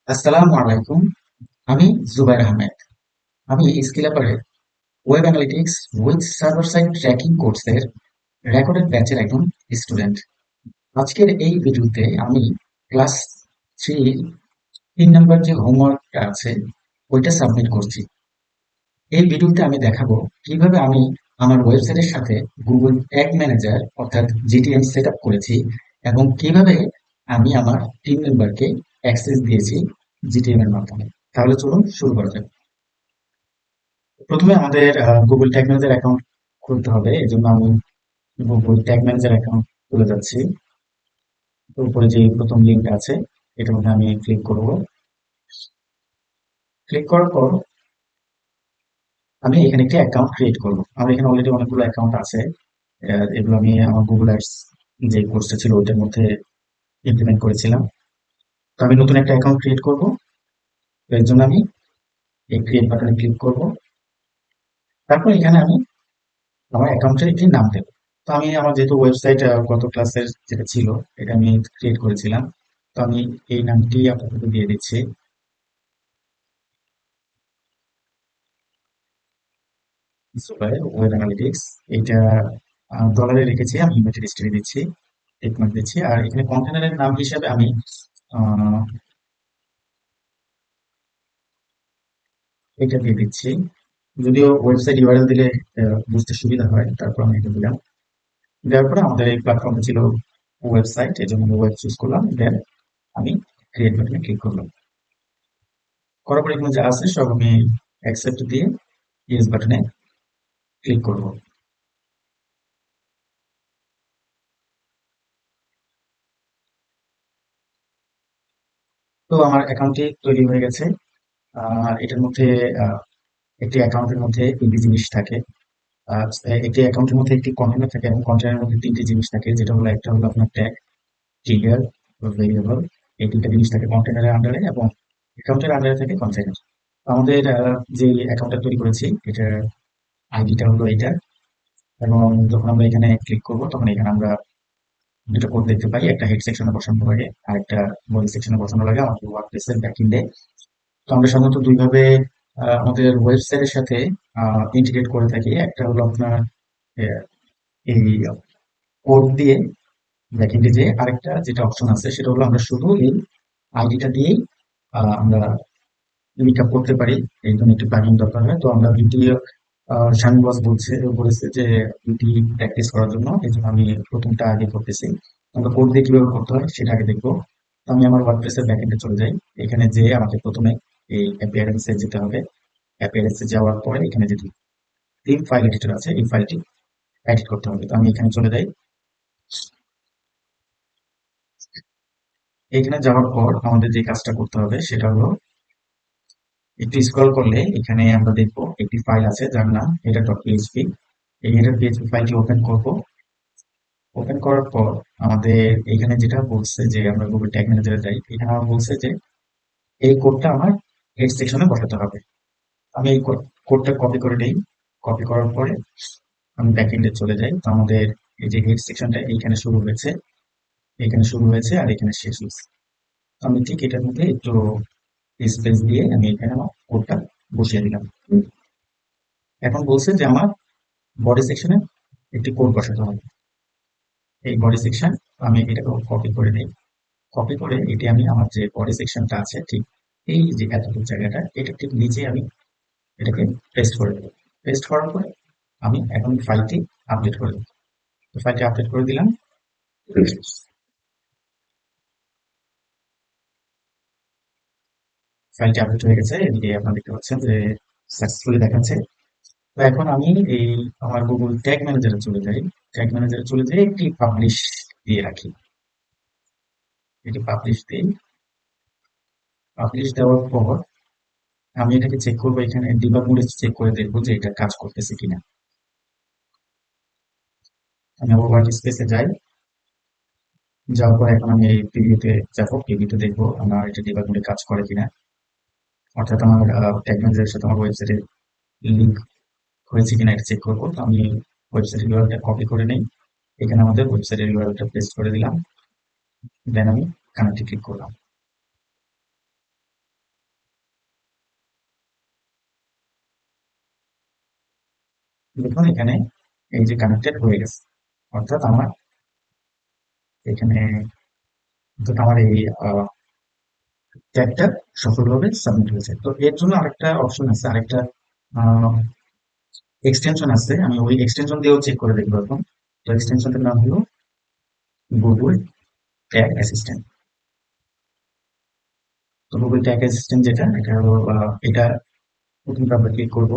আসসালামু আলাইকুম। আমি জুবাইর আহমেদ। আমি স্কিলাপারে web analytics with server side tracking কোর্সের রেকর্ডেড ব্যাচের একজন স্টুডেন্ট। আজকের এই ভিডিওতে আমি ক্লাস থ্রি 3 নম্বর যে হোমওয়ার্কটা আছে ওইটা সাবমিট করছি। এই ভিডিওতে আমি দেখাবো কিভাবে আমি আমার ওয়েবসাইটের সাথে গুগল ট্যাগ ম্যানেজার অর্থাৎ জিটিএম সেট আপ করেছি এবং কিভাবে আমি আমার টিম মেম্বারকে অ্যাক্সেস দিয়েছি জিটিএম এর মাধ্যমে। তাহলে চলুন শুরু করা যাক। প্রথমে আমাদের গুগল ট্যাগ ম্যানেজার অ্যাকাউন্ট খুলতে হবে। এই জন্য আমি গুগল ট্যাগ ম্যানেজার অ্যাকাউন্ট খুলে যাচ্ছি। তো উপরে যে প্রথম লিঙ্কটা আছে এটার মধ্যে আমি ক্লিক করব। ক্লিক করার পর আমি এখানে একটি অ্যাকাউন্ট ক্রিয়েট করব। আমার এখানে অলরেডি অনেকগুলো অ্যাকাউন্ট আছে। এগুলো আমি আমার গুগল অ্যাডস যে কোর্সটা ছিল ওইটার মধ্যে ইমপ্লিমেন্ট করেছিলাম। তো আমি নতুন একটা অ্যাকাউন্ট ক্রিয়েট করব। এর জন্য আমি এই ক্রিয়েট বাটনে ক্লিক করব। তারপর এখানে আমি আমার অ্যাকাউন্টের একটি নাম দেব। তো আমি আমার যেহেতু ওয়েবসাইট গত ক্লাসের যেটা ছিল এটা আমি ক্রিয়েট করেছিলাম, তো আমি এই নামটি আপাতত দিয়ে দিচ্ছি। ওয়েব অ্যানালিটিক্স এটা ডলারে রেখেছি, আমি ইউনাইটেড স্টেটে দিচ্ছি, টিক মার্ক দিচ্ছি। আর এখানে কন্টেনারের নাম হিসেবে আমি আহ, এটা দিয়ে দিচ্ছি। যদিও ওয়েবসাইট ইউআরএল দিলে বুঝতে সুবিধা হয়, তারপর আমি এটা দিলাম। দেওয়ার পরে আমাদের এই প্ল্যাটফর্মটা ছিল ওয়েবসাইট, এই জন্য আমি ওয়েব চুজ করলাম। দেন আমি ক্রিয়েট বাটনে ক্লিক করলাম। করার পরে এখানে যা আছে সব আমি অ্যাকসেপ্ট দিয়ে ইয়েস বাটনে ক্লিক করব। তো আমার অ্যাকাউন্টটি তৈরি হয়ে গেছে। আর এটার মধ্যে আহ, একটি অ্যাকাউন্টের মধ্যে তিনটি জিনিস থাকে। আহ, একটি অ্যাকাউন্টের মধ্যে একটি কন্টেনার থাকে এবং কন্টেনারের মধ্যে তিনটি জিনিস থাকে, যেটা হলো একটা হলো আপনার ট্যাগ, ট্রিগার, ভেরিয়েবল। এই তিনটা জিনিস থাকে কন্টেনারের আন্ডারে এবং অ্যাকাউন্টের আন্ডারে থাকে কন্টেনার। আমাদের যে অ্যাকাউন্টটা তৈরি করেছি এটার আইডিটা হলো এটা। এবং যখন আমরা এখানে ক্লিক করব তখন এখানে আমরা দুটো কোড দেখতে পাই, একটা হেড সেকশনে বসানো লাগে আর একটা বডি সেকশনে বসানো লাগে আমাদের ওয়ার্ডপ্রেসের ব্যাকএন্ডে। তো আমরা সাধারণত দুইভাবে আমাদের ওয়েবসাইটের সাথে ইন্টিগ্রেট করে থাকি। একটা হলো আপনার আহ, এই কোড দিয়ে ব্যাকএন্ডে, যে আরেকটা যেটা অপশন আছে সেটা হলো আমরা শুধু এই আইডিটা দিয়েই আমরা লিঙ্ক আপ করতে পারি। এই জন্য একটু প্লাগইন দরকার হয়। তো আমরা ভিডিও শামিম বস বলেছে যে ভিডি প্র্যাকটিস করার জন্য, এই জন্য আমি প্রথমটা আগে করতেছি। আমরা কোড দিয়ে কিভাবে করতে হয় সেটা আগে দেখবো। তো আমি আমার ওয়ার্ডপ্রেসের ব্যাকএন্ডে চলে যাই। এখানে যে আমাকে প্রথমে এই অ্যাপিয়ারেন্সে যেতে হবে। অ্যাপিয়ারেন্সে যাওয়ার পরে এখানে যে থিম ফাইল এডিটর আছে এই ফাইলটি এডিট করতে হবে। তো আমি এখানে চলে যাই। এখানে যাওয়ার পর আমাদের যে কাজটা করতে হবে সেটা হলো একটু স্ক্রল করলে এখানে আমরা দেখবো একটি ফাইল আছে যার নাম header.php। এই header.php ফাইলটি ওপেন করব। ওপেন করার পর আমাদের এখানে যেটা বলছে যে আমরা গুগল ট্যাগ ম্যানেজারে যাই, এখানে আমার বলছে যে এই কোডটা আমার হেড সেকশনে বসাতে হবে। আমি এই কোডটা কপি করে নিই। কপি করার পরে আমি ব্যাকএন্ডে চলে যাই। তো আমাদের এই যে হেড সেকশনটা এইখানে শুরু হয়েছে, এখানে শুরু হয়েছে আর এখানে শেষ হয়েছে। তো আমি ঠিক এটার মধ্যে একটু স্পেস দিয়ে আমি এখানে আমার কোডটা বসিয়ে দিলাম। এখন বলছে যে আমার বডি সেকশনে একটি কোড বসাতে হবে। এই বডি সেকশন আমি এটাকে কপি করে নিই। কপি করে এটি আমি আমার যে বডি সেকশনটা আছে ঠিক এই যে এতটুকু জায়গাটা এটা ঠিক নিচে আমি এটাকে পেস্ট করে দেবো। পেস্ট করার পরে আমি এখন ফাইলটি আপডেট করে দেবো। তো ফাইলটি আপডেট করে দিলাম। ফাইলটি আপডেট হয়ে গেছে, এদিকে আপনারা দেখতে পাচ্ছেন যে সাকসেসফুলি দেখাচ্ছে। তো এখন আমি এই আমার গুগল ট্যাগ ম্যানেজারে চলে যাই। ট্যাগ ম্যানেজারে চলে যেয়ে একটি পাবলিশ দিয়ে রাখি। এটি পাবলিশ দিই। পাবলিশ দেওয়ার পর আমি এটাকে চেক করবো, এখানে ডিবাগ মোডে চেক করে দেখবো যে এটা কাজ করতেছে কিনা। আমি আবার ওয়ার্ক স্পেসে যাই। যাওয়ার পর এখন আমি এই প্রিভিউতে যাবো, প্রিভিউতে দেখবো আমার এটা ডিবাগ মোডে কাজ করে কিনা। অর্থাৎ আমার ট্যাগ ম্যানেজারের সাথে আমার ওয়েবসাইটে লিঙ্ক হয়েছে কিনা এটা চেক করবো। তো আমি ওয়েবসাইটের ইউআরএলটা কপি করে নেই। এখানে আমাদের ওয়েবসাইটের ইউআরএলটা পেস্ট করে দিলাম। দেন আমি কানেক্টে ক্লিক করলাম। দেখুন এখানে এই যে কানেক্টেড হয়ে গেছে, অর্থাৎ আমার এখানে অর্থাৎ আমার এই ট্যাগটা সফলভাবে সাবমিট হয়েছে। তো এর জন্য আরেকটা অপশন আছে, আরেকটা এক্সটেনশন আছে, আমি ওই এক্সটেনশন দিয়েও চেক করে দেখবো এখন। তো এক্সটেনশনটার নাম হলো গুগল ট্যাগ অ্যাসিস্ট্যান্ট। তো গুগল ট্যাগ অ্যাসিস্ট্যান্ট যেটা, এটা হলো এটা প্রথমে আমরা ক্লিক করব।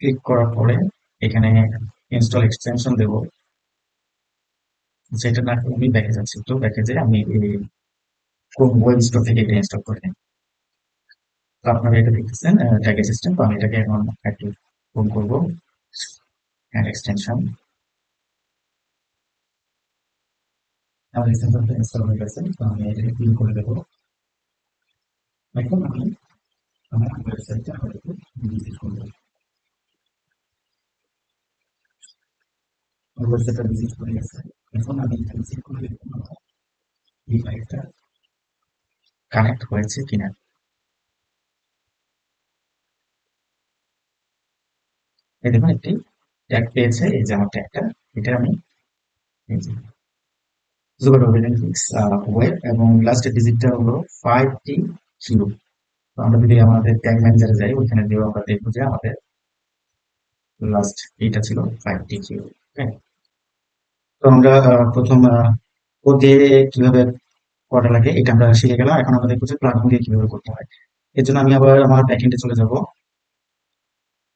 ক্লিক করার পরে এখানে ইনস্টল এক্সটেনশন দেবো। সেটা না করে আমি ব্যাকে যাচ্ছি, তো ব্যাকে যে আমি এই কোন ওয়েব স্টোর থেকে এটা ইনস্টল করে নিই। তো আপনারা এটা দেখতেছেন ট্যাগ অ্যাসিস্ট্যান্ট। তো আমি এটাকে এখন একটু ফোন করবো, অ্যাড এক্সটেনশন। আমার এক্সটেনশনটা ইনস্টল হয়ে গেছে, তো আমি এটাকে ক্লিক করে দেবো। এখন আমি আমার ওয়েবসাইটটা ভিজিট করবো। ওয়েবসাইটটা ভিজিট করে গেছে। এখন আমি এখানে চেক করে দেখবো এই ফাইলটা কানেক্ট হয়েছে কিনা। এই দেখুন একটি ট্যাগ পেয়েছে, এই যে আমার ট্যাগটা, এটা আমি এই যে জোগাড় অর্গানিক্স ওয়েব এবং লাস্টের ডিজিটটা হলো 5T কিউ। তো আমরা যদি আমাদের ট্যাগ ম্যানেজারে যাই, ওইখানে দিয়েও আমরা দেখবো যে আমাদের লাস্ট এইটা ছিল 5T কিউ। তো আমরা প্রথম কোড দিয়ে কিভাবে করা লাগে এটা আমরা শিখে গেলাম। এখন আমরা দেখবো যে প্লাগইন দিয়ে কিভাবে করতে হয়। এর জন্য আমি আবার আমার ব্যাকএন্ডে চলে যাব।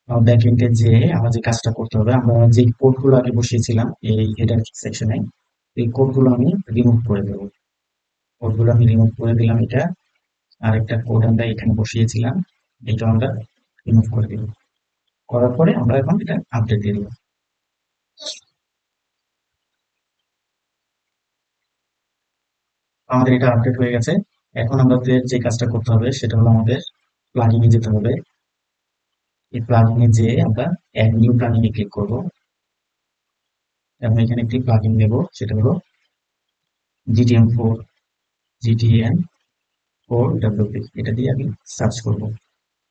ব্যাকএন্ডে যে আমার যে কাজটা করতে হবে, আমরা যে কোডগুলো আগে বসিয়েছিলাম এই হেডার সেকশনে, এই কোডগুলো আমি রিমুভ করে দেবো। কোডগুলো আমি রিমুভ করে দিলাম। এটা আরেকটা কোড আমরা এখানে বসিয়েছিলাম, এটা আমরা রিমুভ করে দিব। করার পরে আমরা এখন এটা আপডেট দিয়ে দিব। আমাদের এটা আপডেট হয়ে গেছে। এখন আমাদের যে কাজটা করতে হবে সেটা হলো আমাদের প্লাগইনে যেতে হবে। এই প্লাগইনে যেয়ে আমরা অ্যাড নিউ প্লাগইনে ক্লিক করব এবং এখানে একটি প্লাগইন দেব, সেটা হলো GTM4 GTM4 WP। এটা দিয়ে আমি সার্চ করব।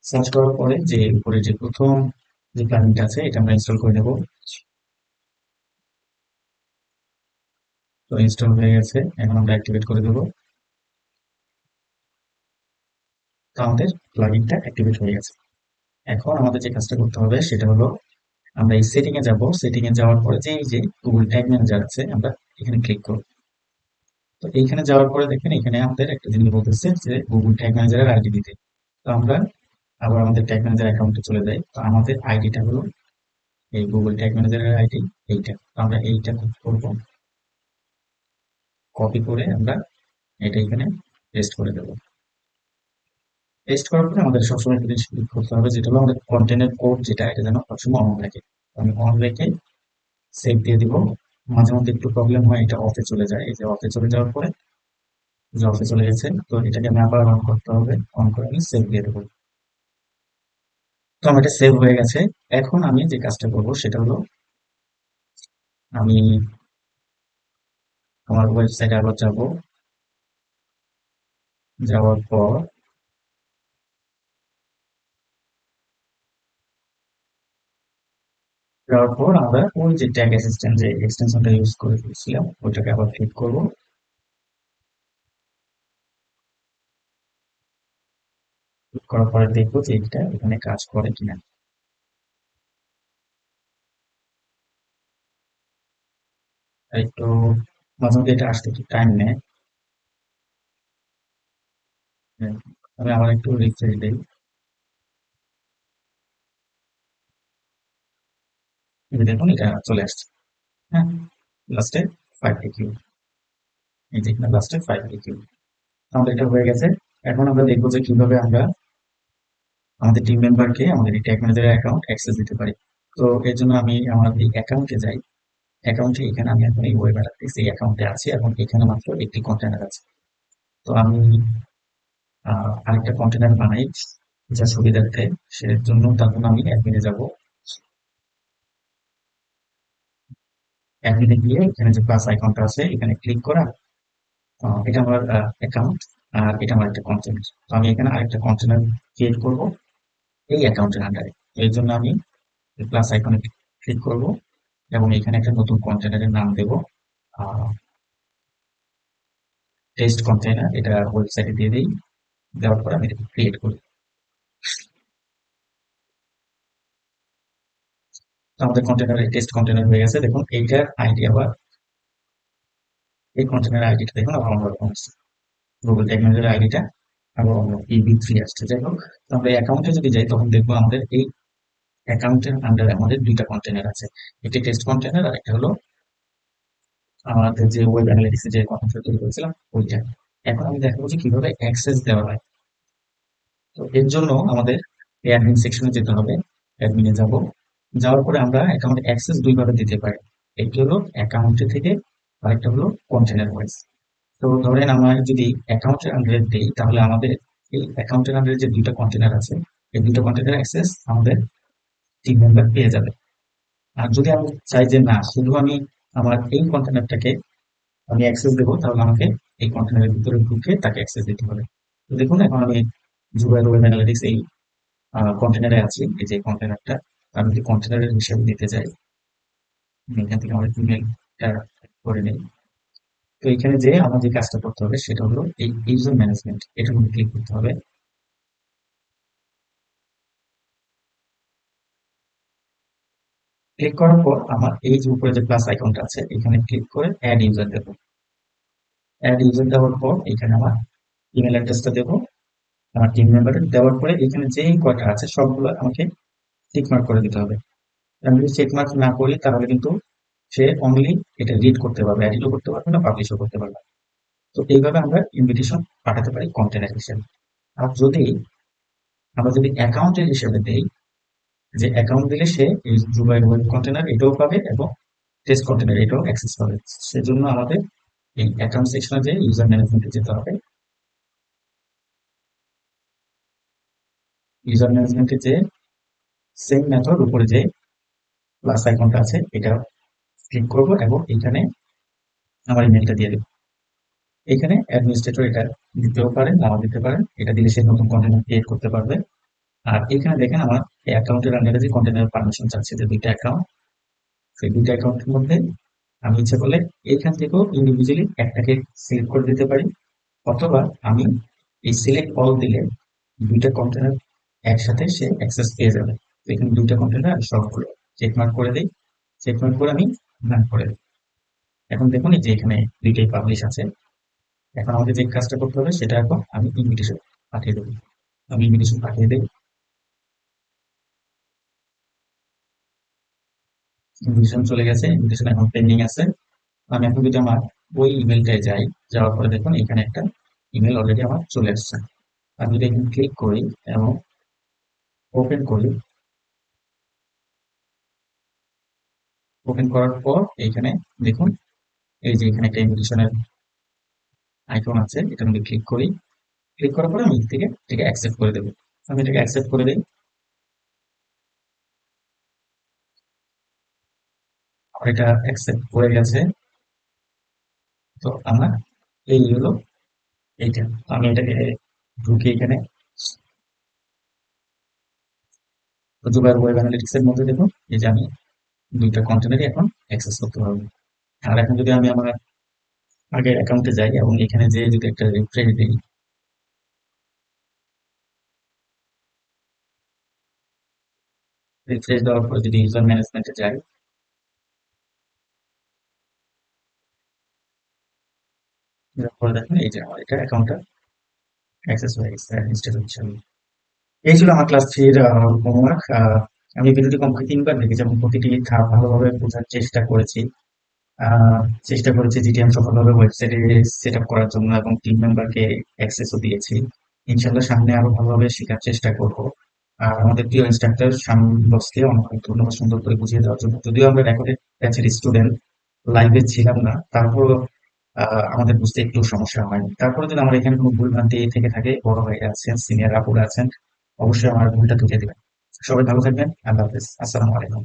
সার্চ করার পরে যে উপরে যে প্রথম যে প্লাগইনটা আছে এটা আমরা ইনস্টল করে নেব। তো ইনস্টল হয়ে গেছে, এখন আমরা অ্যাক্টিভেট করে দেব। তো আমাদের প্লাগইনটা অ্যাক্টিভেট হয়ে গেছে। এখন আমাদের যে কাজটা করতে হবে সেটা হলো আমরা এই সেটিং এ যাব। সেটিং এ যাওয়ার পরে যে এই যে গুগল ট্যাগ ম্যানেজার আছে, আমরা এখানে ক্লিক করব। তো এইখানে যাওয়ার পরে দেখেন এখানে আমাদের একটা জিনিস বলতেছে যে গুগল ট্যাগ ম্যানেজারের আইডি দিতে। তো আমরা আবার আমাদের ট্যাগ ম্যানেজার অ্যাকাউন্টে চলে যাই। তো আমাদের আইডিটা হলো এই গুগল ট্যাগ ম্যানেজারের আইডি এইটা। তো আমরা এইটা করবো, কপি করে আমরা এটা এখানে পেস্ট করে দেবো। পেস্ট করার পরে আমাদের সবসময় একটা জিনিস ক্লিক করতে হবে, যেটা হলো আমাদের কন্টেন্টের কোড, যেটা এটা যেন সবসময় অন থাকে। তো আমি অন রেখে সেভ দিয়ে দিব। মাঝে মধ্যে একটু প্রবলেম হয়, এটা অফে চলে যায়। এই যে অফে চলে যাওয়ার পরে যে অফে চলে গেছে, তো এটাকে আমি আবার অন করতে হবে। অন করে আমি সেভ দিয়ে দেবো। তো আমার এটা সেভ হয়ে গেছে। এখন আমি যে কাজটা করবো সেটা হলো আমি আমার ওয়েবসাইটে আবার যাব। যাওয়ার পর আমরা ওই যে ট্যাগ অ্যাসিস্ট্যান্ট যে এক্সটেনশনটা ইউজ করে ফেলছিলাম ওইটাকে আবার ক্লিক করবো। ক্লিক করার পরে দেখবো যে এটা এখানে কাজ করে কিনা। আর একটু মাঝে মধ্যে এটা আসতে একটু টাইম নেয়। হ্যাঁ, আমি আবার একটু রিফ্রেশ দিই। এই যে দেখুন এটা চলে আসছে। হ্যাঁ, লাস্টে 5 কিউ। এই যে এখানে লাস্টে 5 কিউ আমাদের এটা হয়ে গেছে। এখন আমরা দেখবো যে কিভাবে আমরা আমাদের টিম মেম্বারকে আমাদের এই ট্যাগ ম্যানেজারের অ্যাকাউন্ট অ্যাক্সেস দিতে পারি। তো এর জন্য আমি আমার এই অ্যাকাউন্টে যাই। অ্যাকাউন্টে এখানে আমি এখন এই ওয়েব অ্যাড্রেস এই অ্যাকাউন্টে আছি এবং এখানে মাত্র একটি কন্টেনার আছে। তো আমি আরেকটা কন্টেনার বানাই যা সুবিধার্থে, সেজন্য তার জন্য আমি অ্যাডমিনে যাব। অ্যাডমিনে গিয়ে এখানে যে প্লাস আইকনটা আছে এখানে ক্লিক করা। এটা আমার অ্যাকাউন্ট আর এটা আমার একটা কন্টেনার। তো আমি এখানে আরেকটা কন্টেনার ক্রিয়েট করব এই অ্যাকাউন্টের আন্ডারে। এর জন্য আমি প্লাস আইকনে ক্লিক করব এবং এখানে একটা নতুন কন্টেনারের নাম দেব, টেস্ট কন্টেনার। এটা ওয়েবসাইটে দিয়ে দিই, দেওয়ার পর আমি এটাকে ক্রিয়েট করি। তো আমাদের কন্টেনার টেস্ট কন্টেনার হয়ে গেছে। দেখুন এইটার আইডি আবার, এই কন্টেনার আইডিটা দেখুন আবার অন্যরকম আসছে, গুগল ট্যাগ ম্যানেজারের আইডিটা আবার অন্য EB3 আসছে। যাই হোক, তো আমরা অ্যাকাউন্টে যদি যাই তখন দেখবো আমাদের এই অ্যাকাউন্টের আন্ডারে আমাদের দুইটা কন্টেনার আছে, একটি টেস্ট কন্টেনার আর একটা হলো আমাদের যে ওয়েব অ্যানালিটিক্স যে কন্টেন্ট তৈরি করেছিলাম ওইটা। এখন আমি দেখাবো যে কিভাবে অ্যাক্সেস দেওয়া হয়। তো এর জন্য আমাদের অ্যাডমিন সেকশনে যেতে হবে, অ্যাডমিনে যাব, যাওয়ার পরে আমরা অ্যাকাউন্ট অ্যাক্সেস দুইভাবে দিতে পারি। একটি হলো অ্যাকাউন্টে থেকে, আরেকটা হলো কন্টেনার ওয়াইজ। তো ধরেন আমার যদি অ্যাকাউন্টের আন্ডারে দেই তাহলে আমাদের এই অ্যাকাউন্টের আন্ডারে যে দুইটা কন্টেনার আছে এই দুইটা কন্টেনার অ্যাক্সেস আমাদের টিম মেম্বার পেয়ে যাবে। আর যদি আমি চাই যে না, শুধু আমি আমার এই কন্টেনারটাকে আমি অ্যাক্সেস দেবো, তাহলে আমাকে এই কন্টেনারের ভিতরে ঢুকে তাকে অ্যাক্সেস দিতে হবে। তো দেখুন এখন আমি জুবাইর ওয়েব অ্যানালিটিক্স এই কন্টেনারে আছি, এই যে কন্টেনারটা আমি যদি কন্টেনারের হিসেবে দিতে চাই, আমি এখান থেকে আমার ইমেলটা করে নিই। তো এখানে যে আমার যে কাজটা করতে হবে সেটা হলো এই ইউজার ম্যানেজমেন্ট, এটার মধ্যে ক্লিক করতে হবে। ক্লিক করার পর আমার এই যে উপরে যে প্লাস আইকনটা আছে এখানে ক্লিক করে অ্যাড ইউজার দেবো। অ্যাড ইউজার দেওয়ার পর এখানে আমার ইমেল অ্যাড্রেসটা দেবো, আমার টিম মেম্বারের দেওয়ার পরে এখানে যেই কয়টা আছে সবগুলো আমাকে টিক মার্ক করে দিতে হবে। আমি যদি চেক মার্ক না করি তাহলে কিন্তু সে অনলি এটা রিড করতে পারবে, এডিটও করতে পারবে না, পাবলিশও করতে পারবে না। তো এইভাবে আমরা ইনভিটেশন পাঠাতে পারি কন্টেনার হিসেবে। আর যদি আমরা যদি অ্যাকাউন্টের হিসেবে দেই, যে অ্যাকাউন্ট দিলে সে এই জুবাইর ওয়েব কন্টেনার এটাও পাবে এবং টেস্ট কন্টেনার এটাও অ্যাক্সেস পাবে। সেজন্য আমাদের এই অ্যাকাউন্ট সেকশনে যে ইউজার ম্যানেজমেন্টে যেতে হবে। ইউজার ম্যানেজমেন্টে যে সেম মেথড উপরে যে প্লাস আইকনটা আছে এটা ক্লিক করব এবং এখানে আমার ইমেলটা দিয়ে দেবো। এখানে অ্যাডমিনিস্ট্রেটর এটা দিতেও পারেন, নাও দিতে পারেন, এটা দিলে সে নতুন কন্টেনার ক্রিয়েট করতে পারবে। আর এখানে দেখেন আমার এই অ্যাকাউন্টের আন্ডারে যে কন্টেনার পারমিশন চাচ্ছে যে দুইটা অ্যাকাউন্ট, সেই দুইটা অ্যাকাউন্টের মধ্যে আমি ইচ্ছে করলে এইখান থেকেও ইন্ডিভিজুয়ালি একটাকে সিলেক্ট করে দিতে পারি, অথবা আমি এই সিলেক্ট অল দিলে দুইটা কন্টেনার একসাথে সে অ্যাক্সেস পেয়ে যাবে। তো এখানে দুইটা কন্টেনার সবগুলো চেকমার্ক করে দিই, চেকমার্ক করে আমি রান করে দিই। এখন দেখুন এই যে এখানে দুইটাই পাবলিশ আছে। এখন আমাকে যে কাজটা করতে হবে সেটা এখন আমি ইনভিটেশন পাঠিয়ে দেবো। আমি ইনভিটেশন পাঠিয়ে দিই, ইনভিটেশন চলে গেছে, ইনভিটেশন এখন পেন্ডিং আছে। আমি এখন যদি আমার ওই ইমেলটায় যাই, যাওয়ার পরে দেখুন এখানে একটা ইমেল অলরেডি আমার চলে আসছে। আমি যদি এখানে ক্লিক করি এবং ওপেন করি, ওপেন করার পর এইখানে দেখুন এই যে এখানে একটা ইনভিটেশনের আইকন আছে, এটার মধ্যে ক্লিক করি। ক্লিক করার পরে আমি থেকে এটাকে অ্যাকসেপ্ট করে দেবো। আমি এটাকে অ্যাকসেপ্ট করে দিই, আমার এটা অ্যাকসেপ্ট হয়ে গেছে। তো আমার এই হলো এইটা। তো আমি এটাকে ঢুকে এখানে জুবাইর ওয়েব অ্যানালিটিক্স এর মধ্যে দেখুন এই যে আমি দুইটা কন্টেনারই এখন অ্যাক্সেস করতে পারবো। আর এখন যদি আমি আমার আগের অ্যাকাউন্টে যাই এবং এখানে যে যদি একটা রিফ্রেশ দিই, রিফ্রেশ দেওয়ার পর যদি ইউজার ম্যানেজমেন্টে যাই, তারপরে দেখেন এই যে আমার এটা অ্যাকাউন্টটা অ্যাক্সেস হয়ে গেছে অ্যাডমিনিস্ট্রেটর হিসেবে। এই ছিল আমার ক্লাস 3 এর হোমওয়ার্ক। আমি ভিডিওটি কমপক্ষে 3 বার দেখেছি এবং প্রতিটি ধাপ ভালোভাবে বোঝার চেষ্টা করেছি। আহ, চেষ্টা করেছি যেটি আমি সফলভাবে ওয়েবসাইটে সেট আপ করার জন্য এবং টিম মেম্বারকে অ্যাক্সেসও দিয়েছি। ইনশাল্লাহ সামনে আরো ভালোভাবে শেখার চেষ্টা করব। আর আমাদের প্রিয় ইনস্ট্রাক্টর শামীম বসকে অনেক অনেক ধন্যবাদ সুন্দর করে বুঝিয়ে দেওয়ার জন্য। যদিও আমরা রেকর্ডেড ব্যাচের স্টুডেন্ট, লাইভে ছিলাম না, তারপরও আমাদের বুঝতে একটু সমস্যা হয়নি। তারপরে যদি আমার এখানে কোনো ভুল ভ্রান্তি থেকে থাকে, বড় ভাইরা আছেন, সিনিয়র আপুরা আছেন, অবশ্যই আমার ভুলটা ধুয়ে দিবেন। সবাই ভালো থাকবেন। আল্লাহ হাফেজ, আসসালামু আলাইকুম।